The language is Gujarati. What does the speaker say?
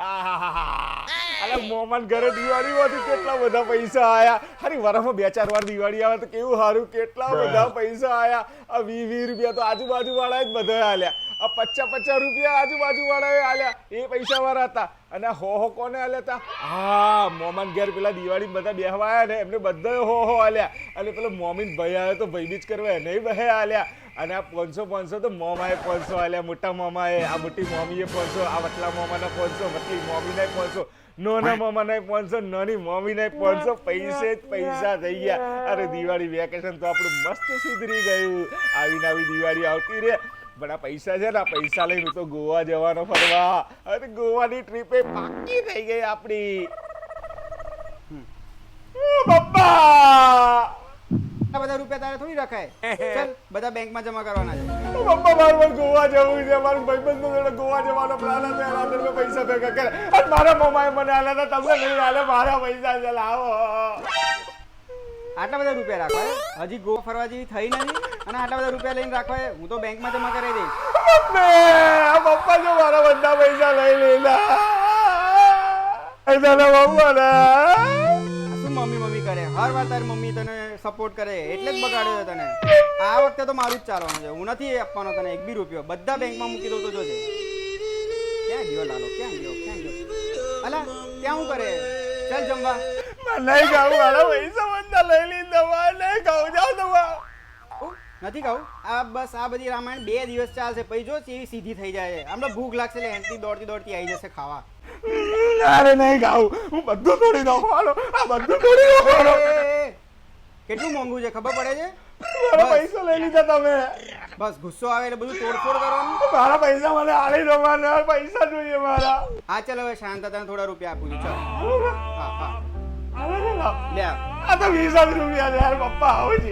અરે મોમન ઘરે દિવાળીમાંથી કેટલા બધા પૈસા આયા. અરે વરસમાં 2-4 વાર દિવાળી આવે તો કેવું સારું, કેટલા બધા પૈસા આયા. આ 20 રૂપિયા તો આજુબાજુ વાળા જ બધા આલ્યા. આ 50 રૂપિયા આજુબાજુ વાળાએ આલ્યા, એ પૈસા વાળા હતા. અને હો કોને આલ્યા હતા? હા, મોમન ઘેર પેલા દિવાળી બધા બેહવા આયા ને એમને બધા હો આલ્યા. અને પેલો મોમીન ભાઈ આવ્યો તો ભાઈ બીજ કરવા એને બે આલ્યા. અને આ 500 તો મોમાએ 500 આલ્યા, મોટા મોમાએ, આ મોટી મોમીએ 500, આ વટલા મોમાના 500, વટલી મોમીને 500, નાના મોમાને 500, નાની મોમીને 500. પૈસે જ પૈસા થઈ ગયા. અરે દિવાળી વેકેશન તો આપણું મસ્ત સુધરી ગયું. આવી દિવાળી આવતી રે. પણ આ પૈસા છે ને, આ પૈસા લઈને હું તો ગોવા જવાનો ફરવા. અરે ગોવાની ટ્રીપે પાકી થઈ ગઈ આપણી. પપ્પા બધા રૂપિયા તારે થોડી રખાય. ચાલ બધા બેંકમાં જમા કરવાના છે. પપ્પા મારે ગોવા જવું છે. મારું ભાઈબંધો જોડે ગોવા જવાનો પ્લાન હતો. એના અંદર મેં પૈસા ભેગા કર્યા. અને મારા મમ્માએ મને આલ્યા હતા, તમને નહીં આલે. મારા પૈસા છે, લાવો. આટલા બધા રૂપિયા રાખવા હજી ગોવા ફરવા જેવી થઈ નથી અને આટલા બધા રૂપિયા લઈને રાખવા હું તો બેંકમાં જમા કરાવી દઈશ. પપ્પા જો મારા બધા પૈસા લઈ લીધા. શું મમ્મી કરે? હર વાર તારી મમ્મી તને સપોર્ટ કરે એટલે જ બગાડ્યો છે તને. આ વખતે તો મારું જ ચાલવાનું છે. હું નથી આપવાનો તને 1 બી રૂપિયો. બધા બેંકમાં મૂકી દઉં તો જોજે. ક્યાં ગયો લાલો? ક્યાં ગયો? અલા ત્યાં શું કરે? ચાલ જમવા. નહીં ખાવું, મારા પૈસા બધા લઈ લીધા. નહીં ખાવું, જાઓ દવા. નથી કહું. આ બસ આ બધી રામાયણ 2 દિવસ ચાલશે પછી જો એવી સીધી થઈ જાય. આમ તો ભૂખ લાગશે એટલે એનથી દોડતી આવી જશે ખાવા. અરે નહીં ખાવું, હું બધું તોડી નાખવાનો. આ બધું તોડી નાખવાનો. કેટલું મોંઘું છે ખબર પડે છે? મારા પૈસા લઈ લીધા તમે. બસ ગુસ્સો આવે એટલે બધું તોડફોડ કરવાનું. મારા પૈસા મને આલી દો. મને પૈસા જોઈએ મારા. હા ચાલ હવે શાંત તને થોડા રૂપિયા આપું છું. ચાલ હા હા લે આ તો 20 રૂપિયા યાર. પપ્પા આવું જ